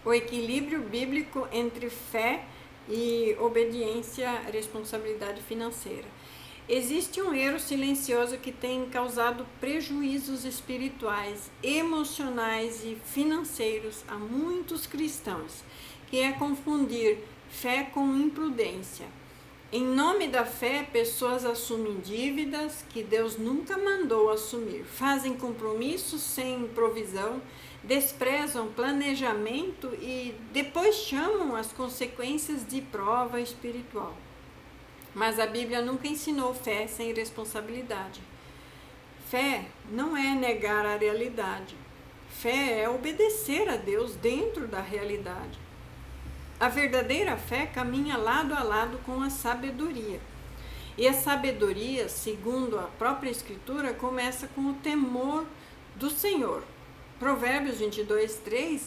O equilíbrio bíblico entre fé e obediência à responsabilidade financeira. Existe um erro silencioso que tem causado prejuízos espirituais, emocionais e financeiros a muitos cristãos, que é confundir fé com imprudência. Em nome da fé, pessoas assumem dívidas que Deus nunca mandou assumir, fazem compromissos sem provisão, desprezam planejamento e depois chamam as consequências de prova espiritual. Mas a Bíblia nunca ensinou fé sem responsabilidade. Fé não é negar a realidade. Fé é obedecer a Deus dentro da realidade. A verdadeira fé caminha lado a lado com a sabedoria. E a sabedoria, segundo a própria Escritura, começa com o temor do Senhor. Provérbios 22:3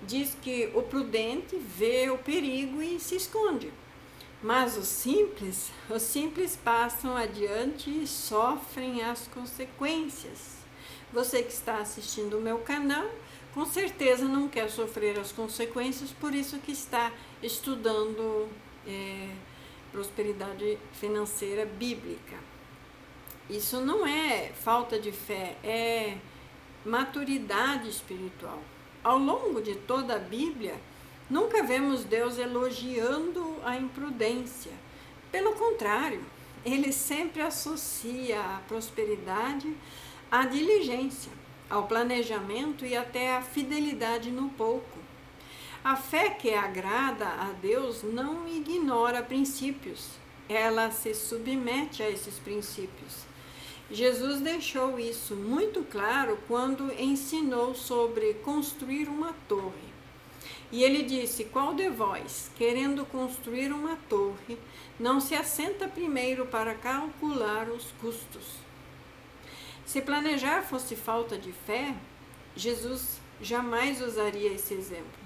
diz que o prudente vê o perigo e se esconde. Mas os simples passam adiante e sofrem as consequências. Você que está assistindo o meu canal, com certeza não quer sofrer as consequências, por isso que está estudando prosperidade financeira bíblica. Isso não é falta de fé, é maturidade espiritual. Ao longo de toda a Bíblia, nunca vemos Deus elogiando a imprudência. Pelo contrário, ele sempre associa a prosperidade à diligência, ao planejamento e até à fidelidade no pouco. A fé que agrada a Deus não ignora princípios, ela se submete a esses princípios. Jesus deixou isso muito claro quando ensinou sobre construir uma torre. E ele disse: qual de vós, querendo construir uma torre, não se assenta primeiro para calcular os custos? Se planejar fosse falta de fé, Jesus jamais usaria esse exemplo.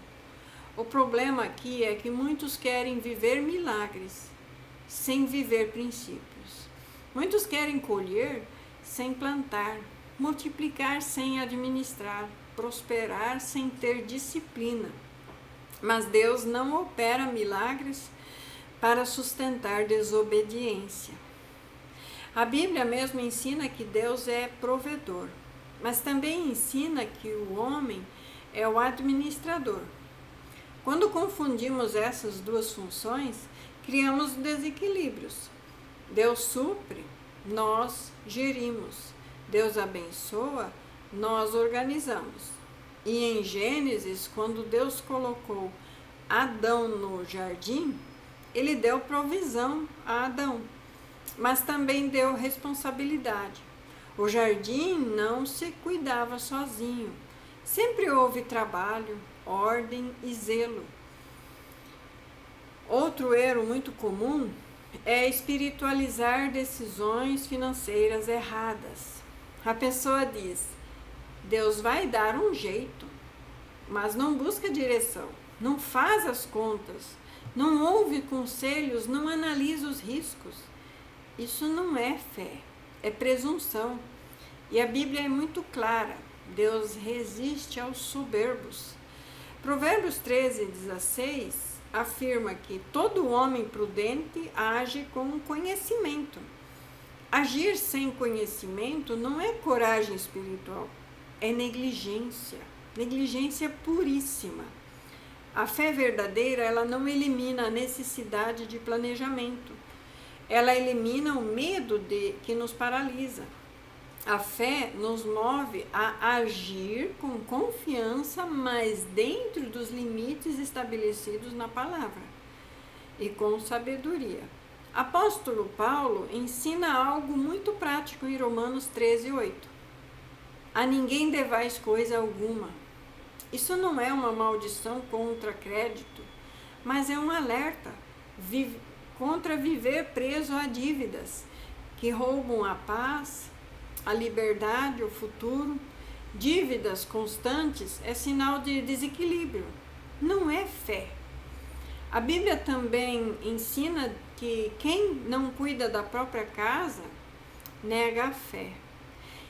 O problema aqui é que muitos querem viver milagres sem viver princípios. Muitos querem colher sem plantar, multiplicar sem administrar, prosperar sem ter disciplina. Mas Deus não opera milagres para sustentar desobediência. A Bíblia mesmo ensina que Deus é provedor, mas também ensina que o homem é o administrador. Quando confundimos essas duas funções, criamos desequilíbrios. Deus supre, nós gerimos. Deus abençoa, nós organizamos. E em Gênesis, quando Deus colocou Adão no jardim, ele deu provisão a Adão, mas também deu responsabilidade. O jardim não se cuidava sozinho. Sempre houve trabalho, ordem e zelo. Outro erro muito comum é espiritualizar decisões financeiras erradas. A pessoa diz: Deus vai dar um jeito, mas não busca direção, não faz as contas, não ouve conselhos, não analisa os riscos. Isso não é fé, é presunção. E a Bíblia é muito clara: Deus resiste aos soberbos. Provérbios 13:16 afirma que todo homem prudente age com conhecimento. Agir sem conhecimento não é coragem espiritual, é negligência, negligência puríssima. A fé verdadeira, ela não elimina a necessidade de planejamento, ela elimina o medo que nos paralisa. A fé nos move a agir com confiança, mas dentro dos limites estabelecidos na palavra e com sabedoria. Apóstolo Paulo ensina algo muito prático em Romanos 13:8. A ninguém devais coisa alguma. Isso não é uma maldição contra crédito, mas é um alerta contra viver preso a dívidas que roubam a paz, a liberdade, o futuro. Dívidas constantes é sinal de desequilíbrio, não é fé. A Bíblia também ensina que quem não cuida da própria casa nega a fé.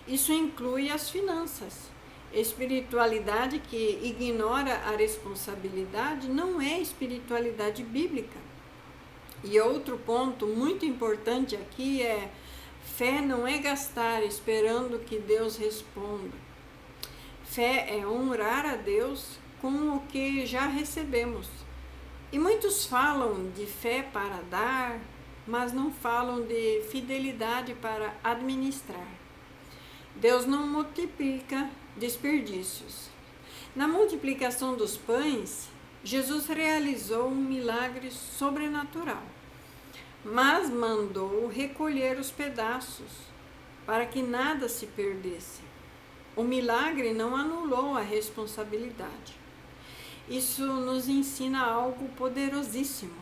Isso inclui as finanças. Espiritualidade que ignora a responsabilidade não é espiritualidade bíblica. E outro ponto muito importante aqui é: fé não é gastar esperando que Deus responda. Fé é honrar a Deus com o que já recebemos. E muitos falam de fé para dar, mas não falam de fidelidade para administrar. Deus não multiplica desperdícios. Na multiplicação dos pães, Jesus realizou um milagre sobrenatural, mas mandou recolher os pedaços para que nada se perdesse. O milagre não anulou a responsabilidade. Isso nos ensina algo poderosíssimo.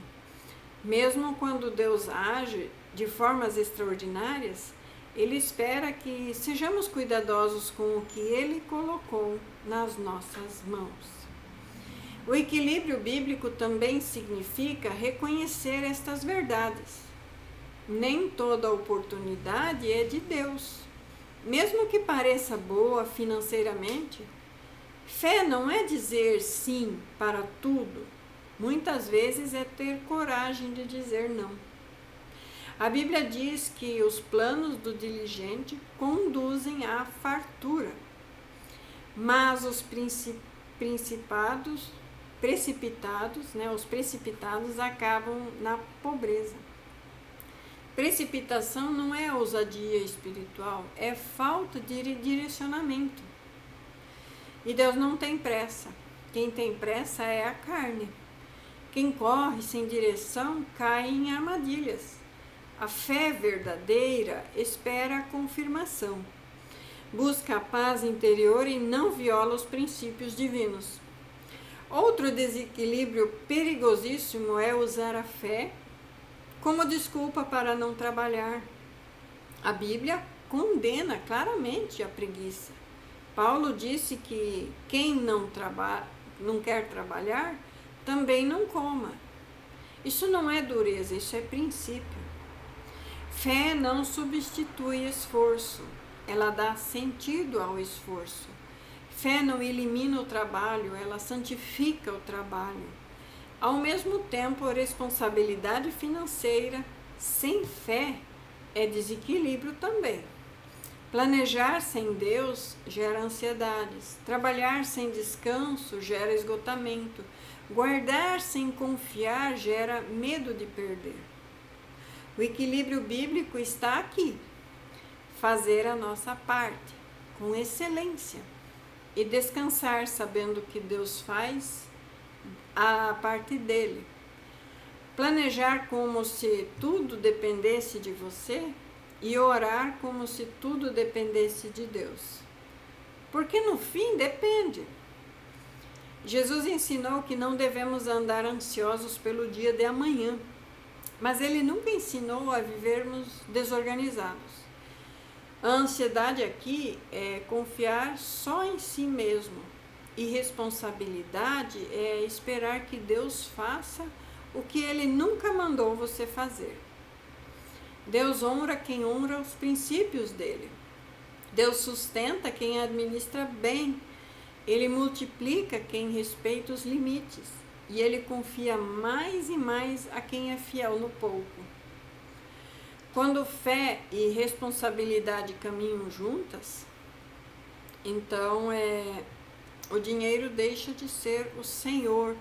Mesmo quando Deus age de formas extraordinárias, Ele espera que sejamos cuidadosos com o que Ele colocou nas nossas mãos. O equilíbrio bíblico também significa reconhecer estas verdades. Nem toda oportunidade é de Deus. Mesmo que pareça boa financeiramente, fé não é dizer sim para tudo. Muitas vezes é ter coragem de dizer não. A Bíblia diz que os planos do diligente conduzem à fartura, mas os precipitados acabam na pobreza. Precipitação não é ousadia espiritual, é falta de direcionamento. E Deus não tem pressa. Quem tem pressa é a carne. Quem corre sem direção cai em armadilhas. A fé verdadeira espera a confirmação. Busca a paz interior e não viola os princípios divinos. Outro desequilíbrio perigosíssimo é usar a fé como desculpa para não trabalhar. A Bíblia condena claramente a preguiça. Paulo disse que quem não quer trabalhar, também não coma. Isso não é dureza, isso é princípio. Fé não substitui esforço, ela dá sentido ao esforço. Fé não elimina o trabalho, ela santifica o trabalho. Ao mesmo tempo, a responsabilidade financeira sem fé é desequilíbrio também. Planejar sem Deus gera ansiedades. Trabalhar sem descanso gera esgotamento. Guardar sem confiar gera medo de perder. O equilíbrio bíblico está aqui. Fazer a nossa parte com excelência e descansar sabendo que Deus faz a parte dele. Planejar como se tudo dependesse de você e orar como se tudo dependesse de Deus. Porque no fim depende. Jesus ensinou que não devemos andar ansiosos pelo dia de amanhã, mas ele nunca ensinou a vivermos desorganizados. A ansiedade aqui é confiar só em si mesmo. Irresponsabilidade é esperar que Deus faça o que Ele nunca mandou você fazer. Deus honra quem honra os princípios dele. Deus sustenta quem administra bem. Ele multiplica quem respeita os limites. E Ele confia mais e mais a quem é fiel no pouco. Quando fé e responsabilidade caminham juntas, então o dinheiro deixa de ser o senhor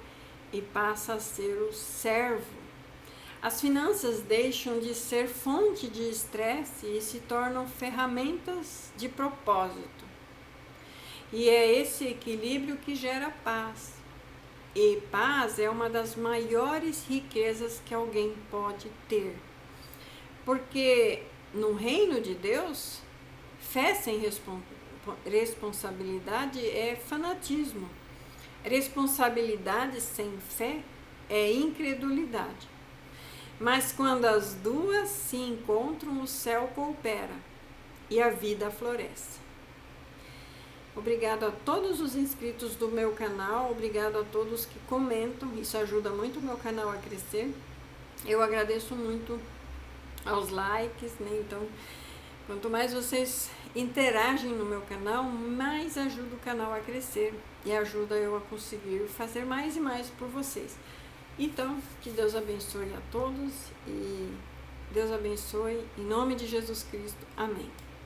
e passa a ser o servo. As finanças deixam de ser fonte de estresse e se tornam ferramentas de propósito. E é esse equilíbrio que gera paz. E paz é uma das maiores riquezas que alguém pode ter. Porque no reino de Deus, fé sem responsabilidade é fanatismo. Responsabilidade sem fé é incredulidade. Mas quando as duas se encontram, o céu coopera e a vida floresce. Obrigado a todos os inscritos do meu canal, obrigado a todos que comentam, isso ajuda muito o meu canal a crescer. Eu agradeço muito aos likes, né? Então, quanto mais vocês interagem no meu canal, mais ajuda o canal a crescer e ajuda eu a conseguir fazer mais e mais por vocês. Então, que Deus abençoe a todos e Deus abençoe em nome de Jesus Cristo. Amém.